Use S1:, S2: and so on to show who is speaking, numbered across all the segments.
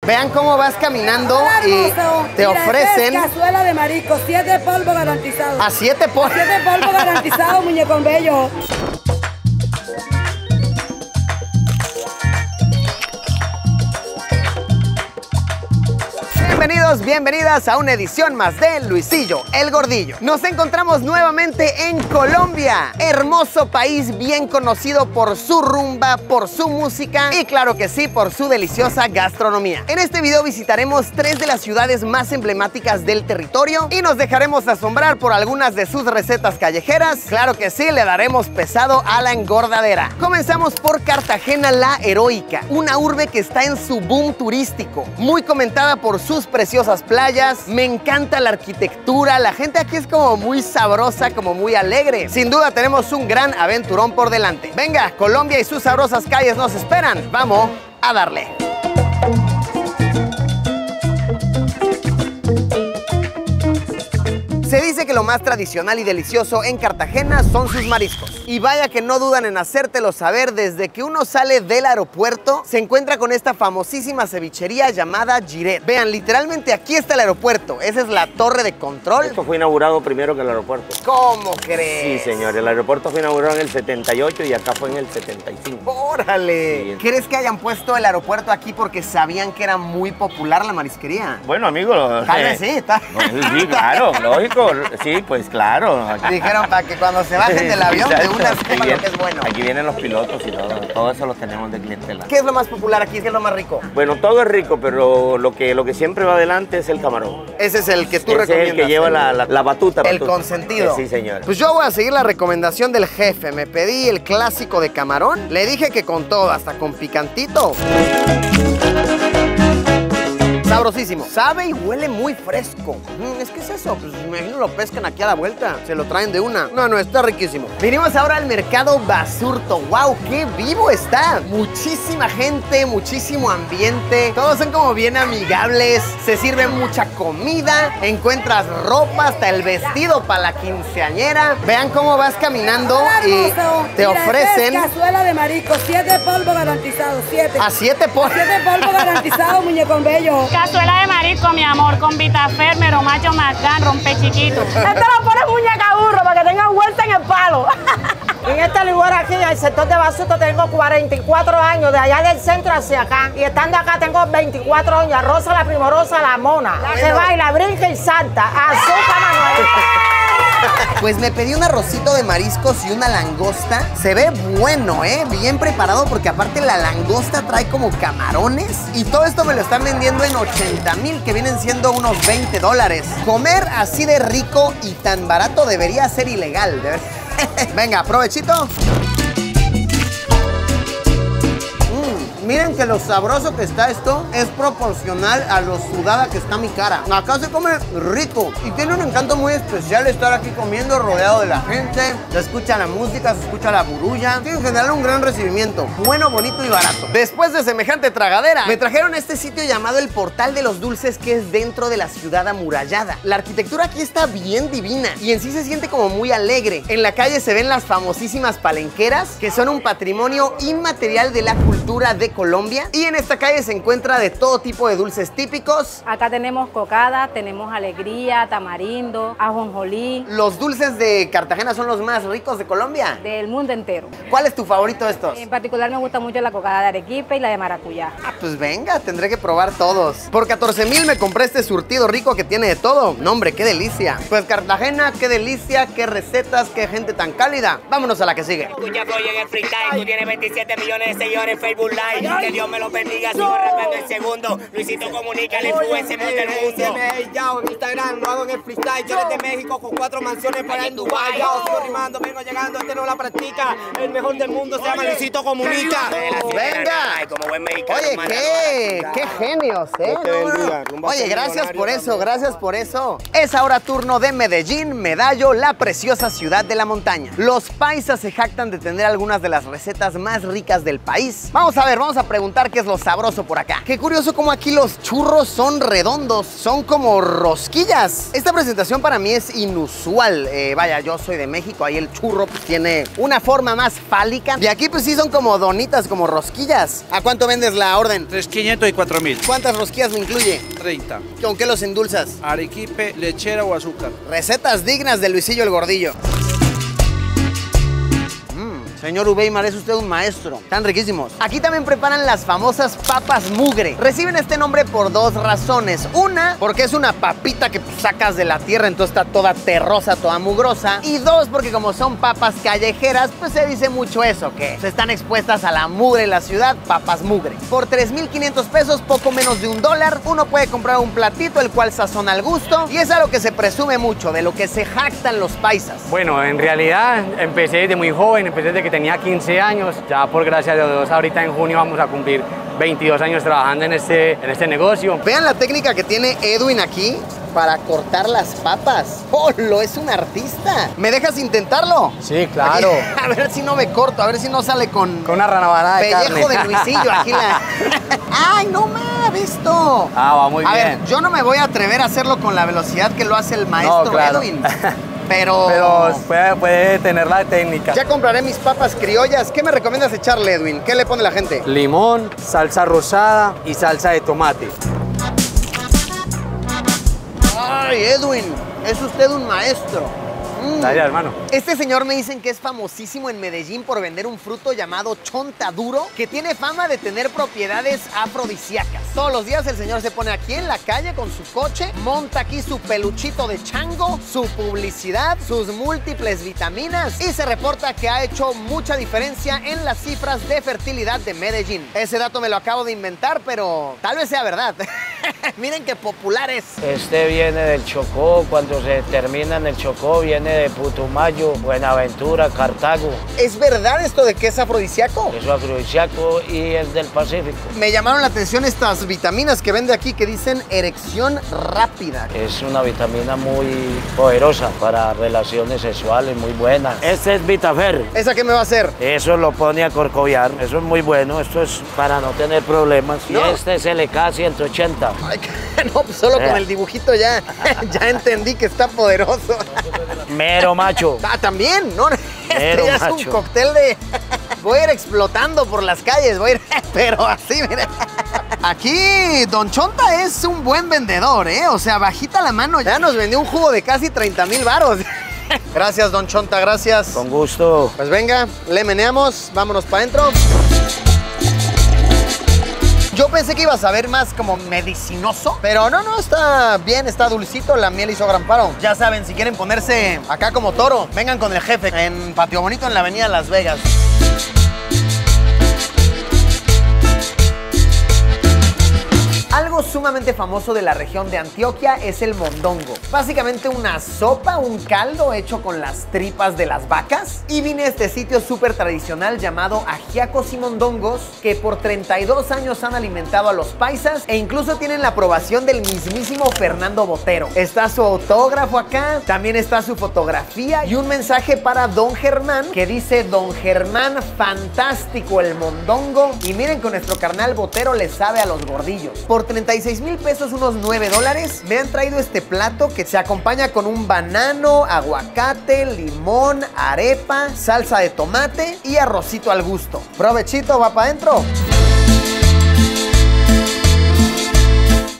S1: Vean cómo vas caminando y te ofrecen...
S2: Cazuela de marisco, 7 polvos garantizados.
S1: ¿A 7 polvos?
S2: 7 polvos garantizados, muñecón bello.
S1: Bienvenidos, bienvenidas a una edición más de Luisillo, el Gordillo. Nos encontramos nuevamente en Colombia, hermoso país bien conocido por su rumba, por su música y claro que sí, por su deliciosa gastronomía. En este video visitaremos 3 de las ciudades más emblemáticas del territorio y nos dejaremos asombrar por algunas de sus recetas callejeras. Claro que sí, le daremos pesado a la engordadera. Comenzamos por Cartagena la Heroica, una urbe que está en su boom turístico, muy comentada por sus preciosas playas. Me encanta la arquitectura, la gente aquí es como muy sabrosa, como muy alegre. Sin duda tenemos un gran aventurón por delante. Venga, Colombia y sus sabrosas calles nos esperan. Vamos a darle. Se dice que lo más tradicional y delicioso en Cartagena son sus mariscos. Y vaya que no dudan en hacértelo saber, desde que uno sale del aeropuerto, se encuentra con esta famosísima cevichería llamada Giret. Vean, literalmente aquí está el aeropuerto. Esa es la torre de control.
S3: Esto fue inaugurado primero que el aeropuerto.
S1: ¿Cómo crees?
S3: Sí, señor. El aeropuerto fue inaugurado en el 78 y acá fue en el 75.
S1: ¡Órale!
S3: Sí.
S1: ¿Crees que hayan puesto el aeropuerto aquí porque sabían que era muy popular la marisquería?
S3: Bueno, amigo.
S1: Tal vez sí,
S3: Sí, claro, lógico. Sí, pues claro.
S1: Dijeron para que cuando se bajen del avión de una sepa lo que es bueno.
S3: Aquí vienen los pilotos y todo eso lo tenemos de clientela.
S1: ¿Qué es lo más popular aquí? ¿Qué es lo más rico?
S3: Bueno, todo es rico, pero lo que siempre va adelante es el camarón.
S1: Ese es el que tú
S3: Ese
S1: recomiendas.
S3: es el que lleva la batuta.
S1: El consentido.
S3: Sí, señor.
S1: Pues yo voy a seguir la recomendación del jefe. Me pedí el clásico de camarón. Le dije que con todo, hasta con picantito. Sabrosísimo. Sabe y huele muy fresco. Es que es eso, pues me imagino lo pescan aquí a la vuelta. Se lo traen de una. No, está riquísimo. Venimos ahora al mercado Basurto. ¡Wow! ¡Qué vivo está! Muchísima gente, muchísimo ambiente. Todos son como bien amigables. Se sirve mucha comida. Encuentras ropa, hasta el vestido para la quinceañera. Vean cómo vas caminando y te ofrecen...
S2: Cazuela de marisco, 7 polvos garantizados, 7.
S1: ¿A 7 polvos?
S2: 7 polvos garantizados, muñecón bello.
S4: Cazuela de marisco, mi amor, con vitafermero, macho macán, rompe chiquito.
S2: Esto lo pones muñeca burro para que tengan vuelta en el palo. En este lugar aquí, en el sector de Basurto, tengo 44 años, de allá del centro hacia acá. Y estando acá tengo 24 años, Rosa la Primorosa, la mona. Se baila, brinca y salta. Azúcar, Manuel.
S1: Pues me pedí un arrocito de mariscos y una langosta. Se ve bueno, bien preparado, porque aparte la langosta trae como camarones. Y todo esto me lo están vendiendo en 80,000, que vienen siendo unos $20. Comer así de rico y tan barato debería ser ilegal, de verdad. Venga, provechito. Miren que lo sabroso que está esto es proporcional a lo sudada que está mi cara. Acá se come rico y tiene un encanto muy especial estar aquí comiendo rodeado de la gente. Se escucha la música, se escucha la burulla. Sí, en general un gran recibimiento. Bueno, bonito y barato. Después de semejante tragadera, me trajeron a este sitio llamado el Portal de los Dulces, que es dentro de la ciudad amurallada. La arquitectura aquí está bien divina y en sí se siente como muy alegre. En la calle se ven las famosísimas palenqueras, que son un patrimonio inmaterial de la cultura de Colombia, y en esta calle se encuentra de todo tipo de dulces típicos.
S4: Acá tenemos cocada, tenemos alegría, tamarindo, ajonjolí.
S1: Los dulces de Cartagena son los más ricos de Colombia.
S4: Del mundo entero.
S1: ¿Cuál es tu favorito de estos?
S4: En particular me gusta mucho la cocada de arequipe y la de maracuyá.
S1: Pues venga, tendré que probar todos. Por 14,000 me compré este surtido rico que tiene de todo. No, hombre, qué delicia. Pues Cartagena, qué delicia, qué recetas, qué gente tan cálida. Vámonos a la que sigue.
S5: Escucha Flow en el freestyle, tú tienes 27 millones de seguidores en Facebook Live. Que Dios me lo bendiga, sigo rapeando en segundo. Luisito Comunica, el influencer del mundo.
S6: En Instagram, lo hago en el freestyle. Yo eres de México con 4 mansiones para en Dubái. Yo sigo rimando, vengo llegando, este no la practica. El mejor del mundo se llama Luisito Comunica.
S1: Venga.
S5: Como buen mexicano.
S1: Oye, qué genios, Oye, gracias por eso, gracias por eso. Es ahora turno de Medellín, Medallo, la preciosa ciudad de la montaña. Los paisas se jactan de tener algunas de las recetas más ricas del país. Vamos a ver a preguntar qué es lo sabroso por acá. Qué curioso como aquí los churros son redondos, son como rosquillas. Esta presentación para mí es inusual. Vaya, yo soy de México, ahí el churro pues, tiene una forma más fálica. Y aquí pues sí son como donitas, como rosquillas. ¿A cuánto vendes la orden?
S7: 3.500 y 4.000.
S1: ¿Cuántas rosquillas me incluye?
S7: 30.
S1: ¿Con qué los endulzas?
S7: Arequipe, lechera o azúcar.
S1: Recetas dignas de Luisillo el Gordillo. Señor Ubeimar, es usted un maestro. Están riquísimos. Aquí también preparan las famosas papas mugre. Reciben este nombre por dos razones. Una, porque es una papita que sacas de la tierra, entonces está toda terrosa, toda mugrosa. Y dos, porque como son papas callejeras, pues se dice mucho eso, que están expuestas a la mugre de la ciudad, papas mugre. Por 3.500 pesos, poco menos de $1, uno puede comprar un platito, el cual sazona al gusto. Y es a lo que se presume mucho, de lo que se jactan los paisas.
S8: Bueno, en realidad empecé desde muy joven, empecé desde que tenía 15 años, ya por gracia de Dios ahorita en junio vamos a cumplir 22 años trabajando en este negocio.
S1: Vean la técnica que tiene Edwin aquí para cortar las papas. ¡Polo! Es un artista. ¿Me dejas intentarlo?
S8: Sí, claro.
S1: Aquí, a ver si no me corto, a ver si no sale con
S8: una ranabanada de carne.
S1: Pellejo de Luisillo aquí la... ¡Ay, no me ha visto!
S8: Ah, va muy bien.
S1: A ver, yo no me voy a atrever a hacerlo con la velocidad que lo hace el maestro
S8: no, claro.
S1: Edwin. Pero
S8: puede tener la técnica.
S1: Ya compraré mis papas criollas. ¿Qué me recomiendas echarle, Edwin? ¿Qué le pone la gente?
S8: Limón, salsa rosada y salsa de tomate.
S1: Ay, Edwin, es usted un maestro.
S8: Gracias, hermano.
S1: Este señor me dicen que es famosísimo en Medellín por vender un fruto llamado chontaduro, que tiene fama de tener propiedades afrodisíacas. Todos los días el señor se pone aquí en la calle con su coche, monta aquí su peluchito de chango, su publicidad, sus múltiples vitaminas y se reporta que ha hecho mucha diferencia en las cifras de fertilidad de Medellín. Ese dato me lo acabo de inventar, pero tal vez sea verdad. Miren qué popular es.
S9: Este viene del Chocó, cuando se termina en el Chocó viene de Putumayo, Buenaventura, Cartago.
S1: ¿Es verdad esto de que es afrodisíaco?
S9: Es afrodisíaco y es del Pacífico.
S1: Me llamaron la atención estas vitaminas que vende aquí que dicen erección rápida.
S9: Es una vitamina muy poderosa para relaciones sexuales, muy buena. Este es Vitafer.
S1: ¿Esa qué me va a hacer?
S9: Eso lo pone a corcoviar, eso es muy bueno, esto es para no tener problemas. No. Y este es LK 180.
S1: Ay, no, pues solo con el dibujito ya entendí que está poderoso.
S9: Mero macho.
S1: Ah, también, ¿no?
S9: Mero
S1: ya
S9: macho.
S1: Es un cóctel de... Voy a ir explotando por las calles, voy a ir... Pero así, mira. Aquí Don Chonta es un buen vendedor, ¿eh? O sea, bajita la mano. Ya nos vendió un jugo de casi 30,000 varos. Gracias, Don Chonta, gracias.
S9: Con gusto.
S1: Pues venga, le meneamos, vámonos para adentro. Yo pensé que iba a saber más como medicinoso, pero no, está bien, está dulcito, la miel hizo gran paro. Ya saben, si quieren ponerse acá como toro, vengan con el jefe en Patio Bonito en la avenida Las Vegas. Algo sumamente famoso de la región de Antioquia es el mondongo. Básicamente una sopa, un caldo hecho con las tripas de las vacas. Y vine a este sitio súper tradicional llamado Ajiacos y Mondongos, que por 32 años han alimentado a los paisas e incluso tienen la aprobación del mismísimo Fernando Botero. Está su autógrafo acá, también está su fotografía y un mensaje para Don Germán que dice: Don Germán, fantástico el mondongo. Y miren que nuestro carnal Botero le sabe a los gordillos. Por 36,000 pesos, unos $9, me han traído este plato que se acompaña con un banano, aguacate, limón, arepa, salsa de tomate y arrocito al gusto. Provechito, va para adentro.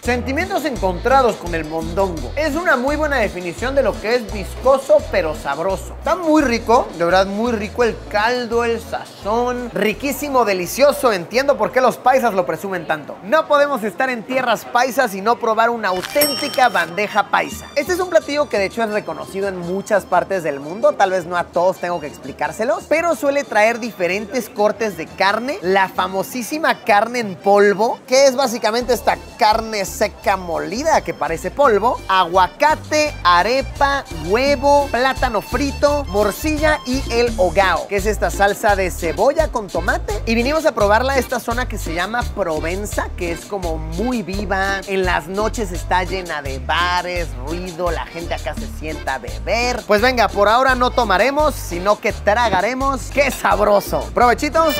S1: Sentimientos encontrados con el mondongo. Es una muy buena definición de lo que es viscoso pero sabroso. Está muy rico, de verdad muy rico el caldo, el sazón. Riquísimo, delicioso. Entiendo por qué los paisas lo presumen tanto. No podemos estar en tierras paisas y no probar una auténtica bandeja paisa. Este es un platillo que de hecho es reconocido en muchas partes del mundo. Tal vez no a todos tengo que explicárselos, pero suele traer diferentes cortes de carne. La famosísima carne en polvo, que es básicamente esta carne seca molida que parece polvo, aguacate, arepa, huevo, plátano frito, morcilla y el hogao, que es esta salsa de cebolla con tomate. Y vinimos a probarla a esta zona que se llama Provenza, que es como muy viva. En las noches está llena de bares, ruido, la gente acá se sienta a beber. Pues venga, por ahora no tomaremos, sino que tragaremos. ¡Qué sabroso! ¡Provechitos!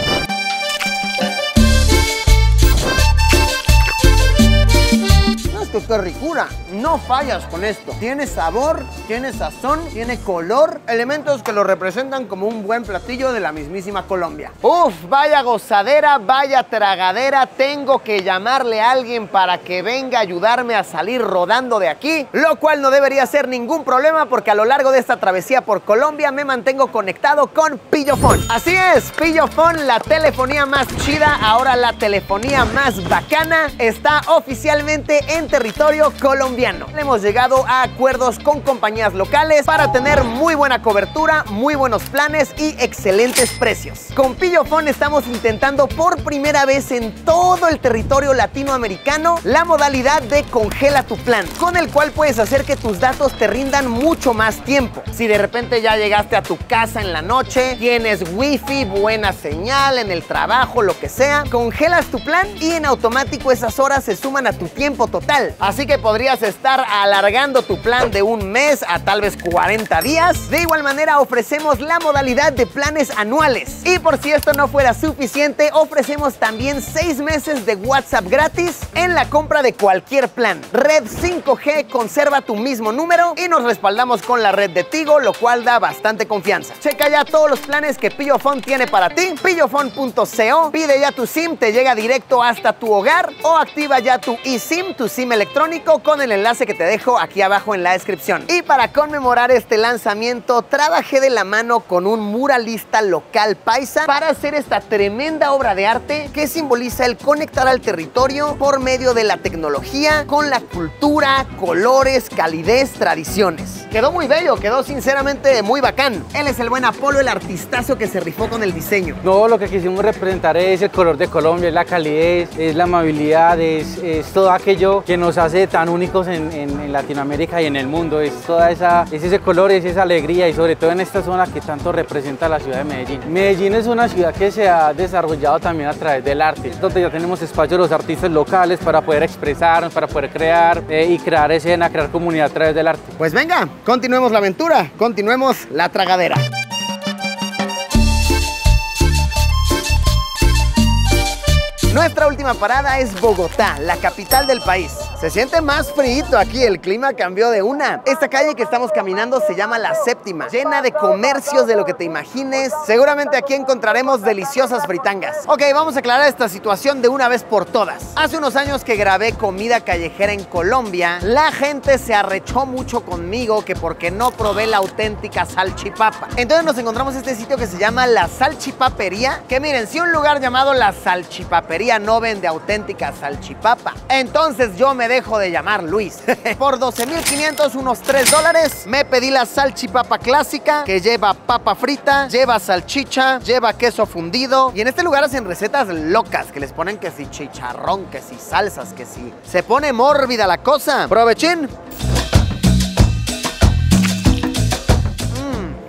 S1: esto qué ricura. No fallas con esto. Tiene sabor, tiene sazón, tiene color, elementos que lo representan como un buen platillo de la mismísima Colombia. Uf, vaya gozadera, vaya tragadera. Tengo que llamarle a alguien para que venga a ayudarme a salir rodando de aquí, lo cual no debería ser ningún problema porque a lo largo de esta travesía por Colombia me mantengo conectado con Pillofón. Así es, Pillofón, la telefonía más chida, ahora la telefonía más bacana, está oficialmente en territorio colombiano. Hemos llegado a acuerdos con compañías locales para tener muy buena cobertura, muy buenos planes y excelentes precios. Con Pillofón estamos intentando por primera vez en todo el territorio latinoamericano la modalidad de congela tu plan, con el cual puedes hacer que tus datos te rindan mucho más tiempo. Si de repente ya llegaste a tu casa en la noche, tienes wifi, buena señal en el trabajo, lo que sea, congelas tu plan y en automático esas horas se suman a tu tiempo total. Así que podrías estar alargando tu plan de un mes a tal vez 40 días. De igual manera ofrecemos la modalidad de planes anuales. Y por si esto no fuera suficiente, ofrecemos también 6 meses de WhatsApp gratis en la compra de cualquier plan. Red 5G, conserva tu mismo número y nos respaldamos con la red de Tigo, lo cual da bastante confianza. Checa ya todos los planes que Pillofón tiene para ti. Pillofón.co, pide ya tu SIM, te llega directo hasta tu hogar, o activa ya tu eSIM, tu SIM electrónico, con el enlace que te dejo aquí abajo en la descripción. Y para conmemorar este lanzamiento, trabajé de la mano con un muralista local paisa para hacer esta tremenda obra de arte que simboliza el conectar al territorio por medio de la tecnología con la cultura, colores, calidez, tradiciones. Quedó muy bello, quedó sinceramente muy bacán. Él es el buen Apolo, el artistazo que se rifó con el diseño.
S8: No, lo que quisimos representar es el color de Colombia, es la calidez, es la amabilidad, es todo aquello que nos hace tan únicos en Latinoamérica y en el mundo. Es ese color, es esa alegría, y sobre todo en esta zona que tanto representa la ciudad de Medellín. Medellín es una ciudad que se ha desarrollado también a través del arte, donde ya tenemos espacios los artistas locales para poder expresarnos, para poder crear y crear escena, crear comunidad a través del arte.
S1: Pues venga, continuemos la aventura, continuemos la tragadera. Nuestra última parada es Bogotá, la capital del país. Se siente más frío aquí, el clima cambió de una. Esta calle que estamos caminando se llama La Séptima, llena de comercios de lo que te imagines. Seguramente aquí encontraremos deliciosas fritangas. Ok, vamos a aclarar esta situación de una vez por todas. Hace unos años que grabé comida callejera en Colombia, la gente se arrechó mucho conmigo que porque no probé la auténtica salchipapa. Entonces nos encontramos este sitio que se llama La Salchipapería, que miren, si un lugar llamado La Salchipapería no vende auténtica salchipapa, entonces yo me dejo de llamar Luis. Por 12.500, unos $3, me pedí la salchipapa clásica, que lleva papa frita, lleva salchicha, lleva queso fundido, y en este lugar hacen recetas locas, que les ponen que si chicharrón, que si salsas, que si... Se pone mórbida la cosa. ¡Provechín!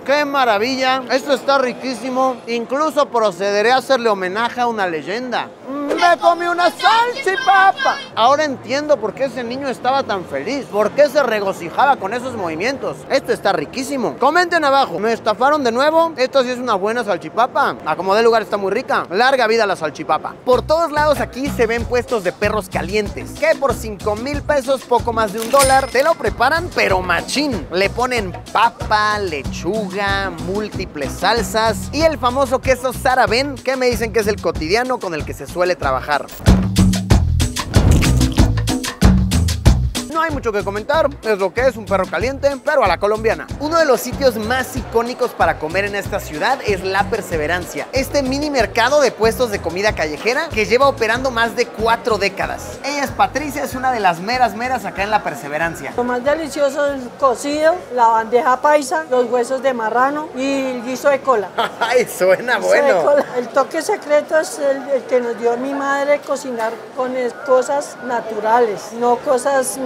S1: ¡Qué maravilla! Esto está riquísimo. Incluso procederé a hacerle homenaje a una leyenda. ¡Me comí una salchipapa! Ahora entiendo por qué ese niño estaba tan feliz. ¿Por qué se regocijaba con esos movimientos? Esto está riquísimo. Comenten abajo. ¿Me estafaron de nuevo? Esto sí es una buena salchipapa. A como de lugar está muy rica. Larga vida la salchipapa. Por todos lados aquí se ven puestos de perros calientes, que por 5,000 pesos, poco más de $1, te lo preparan pero machín. Le ponen papa, lechuga, múltiples salsas y el famoso queso Sarabén, que me dicen que es el cotidiano con el que se suele trabajar. No hay mucho que comentar, es lo que es un perro caliente, pero a la colombiana. Uno de los sitios más icónicos para comer en esta ciudad es La Perseverancia, este mini mercado de puestos de comida callejera que lleva operando más de 4 décadas. Ella es Patricia, es una de las meras acá en La Perseverancia.
S10: Lo más delicioso es el cocido, la bandeja paisa, los huesos de marrano y el guiso de cola.
S1: ¡Ay, suena bueno!
S10: El toque secreto es el que nos dio mi madre, cocinar con cosas naturales, no cosas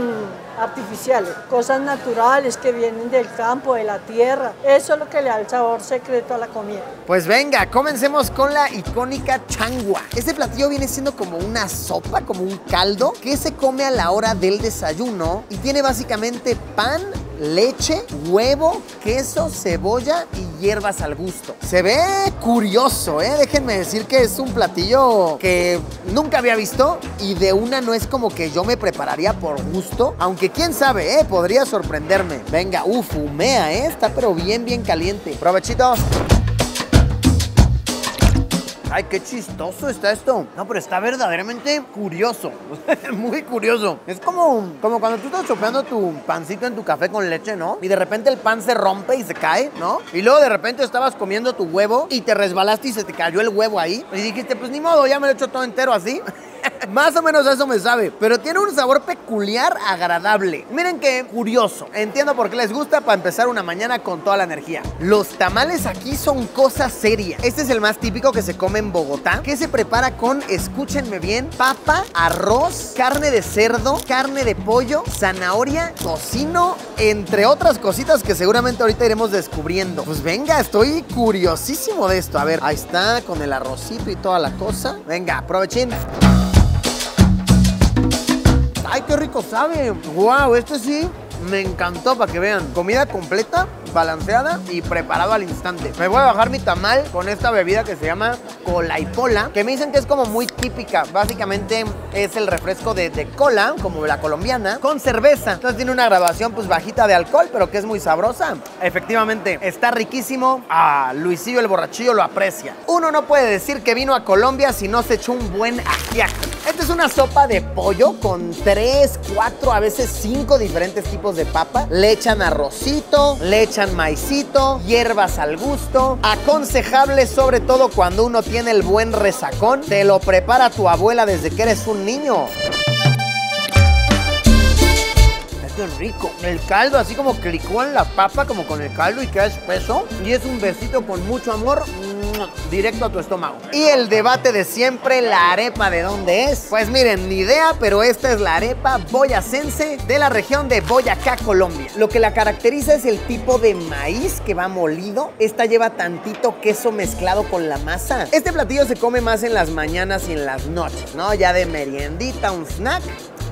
S10: artificiales, cosas naturales que vienen del campo, de la tierra. Eso es lo que le da el sabor secreto a la comida.
S1: Pues venga, comencemos con la icónica changua. Este platillo viene siendo como una sopa, como un caldo, que se come a la hora del desayuno y tiene básicamente pan, leche, huevo, queso, cebolla y hierbas al gusto. Se ve curioso, ¿eh? Déjenme decir que es un platillo que nunca había visto y de una no es como que yo me prepararía por gusto, aunque quién sabe, ¿eh? Podría sorprenderme. Venga, humea, ¿eh? Está pero bien, bien caliente. Provechitos. Ay, qué chistoso está esto. No, pero está verdaderamente curioso. Muy curioso. Es como cuando tú estás chopeando tu pancito en tu café con leche, ¿no? Y de repente el pan se rompe y se cae, ¿no? Y luego de repente estabas comiendo tu huevo y te resbalaste y se te cayó el huevo ahí. Y dijiste, pues ni modo, ya me lo he hecho todo entero así. Más o menos eso me sabe, pero tiene un sabor peculiar, agradable. Miren qué curioso. Entiendo por qué les gusta para empezar una mañana con toda la energía. Los tamales aquí son cosa seria. Este es el más típico que se come en Bogotá, que se prepara con, escúchenme bien, papa, arroz, carne de cerdo, carne de pollo, zanahoria, tocino, entre otras cositas que seguramente ahorita iremos descubriendo. Pues venga, estoy curiosísimo de esto. A ver, ahí está, con el arrocito y toda la cosa. Venga, aprovechín. ¡Ay, qué rico sabe! ¡Wow! Este sí me encantó, para que vean. Comida completa, balanceada y preparado al instante. Me voy a bajar mi tamal con esta bebida que se llama Colaipola, que me dicen que es como muy típica. Básicamente es el refresco de cola, como la colombiana, con cerveza. Entonces tiene una graduación pues bajita de alcohol, pero que es muy sabrosa. Efectivamente, está riquísimo. Luisillo el borrachillo lo aprecia. Uno no puede decir que vino a Colombia si no se echó un buen ajiaco. Esta es una sopa de pollo con 3, 4, a veces 5 diferentes tipos de papa. Le echan arrocito, le echan maicito, hierbas al gusto. Aconsejable sobre todo cuando uno tiene el buen resacón. Te lo prepara tu abuela desde que eres un niño. Qué rico. El caldo así como que licúan la papa como con el caldo y queda espeso. Y es un besito con mucho amor directo a tu estómago. Y el debate de siempre, la arepa, ¿de dónde es? Pues miren, ni idea, pero esta es la arepa boyacense de la región de Boyacá, Colombia. Lo que la caracteriza es el tipo de maíz que va molido. Esta lleva tantito queso mezclado con la masa. Este platillo se come más en las mañanas y en las noches, ¿no? Ya de meriendita, un snack.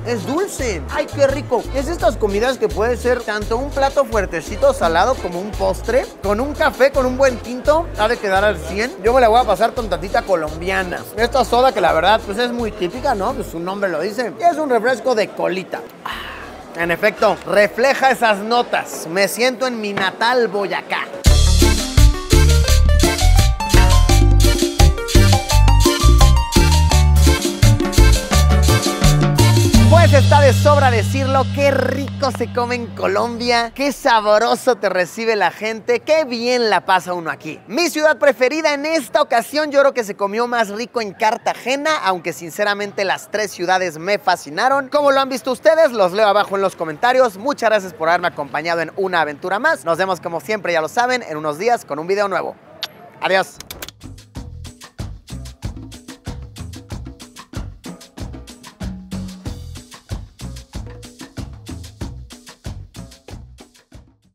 S1: Es dulce. ¡Ay, qué rico! Es estas comidas que puede ser tanto un plato fuertecito salado como un postre. Con un café, con un buen tinto, ha de quedar al 100. Yo me la voy a pasar con tantita colombiana. Esta soda que la verdad pues es muy típica, ¿no? Pues su nombre lo dice. Y es un refresco de colita. En efecto, refleja esas notas. Me siento en mi natal Boyacá. Pues está de sobra decirlo, qué rico se come en Colombia, qué sabroso te recibe la gente, qué bien la pasa uno aquí. Mi ciudad preferida en esta ocasión, yo creo que se comió más rico en Cartagena, aunque sinceramente las 3 ciudades me fascinaron. Como lo han visto ustedes, los leo abajo en los comentarios. Muchas gracias por haberme acompañado en una aventura más. Nos vemos como siempre, ya lo saben, en unos días con un video nuevo. Adiós.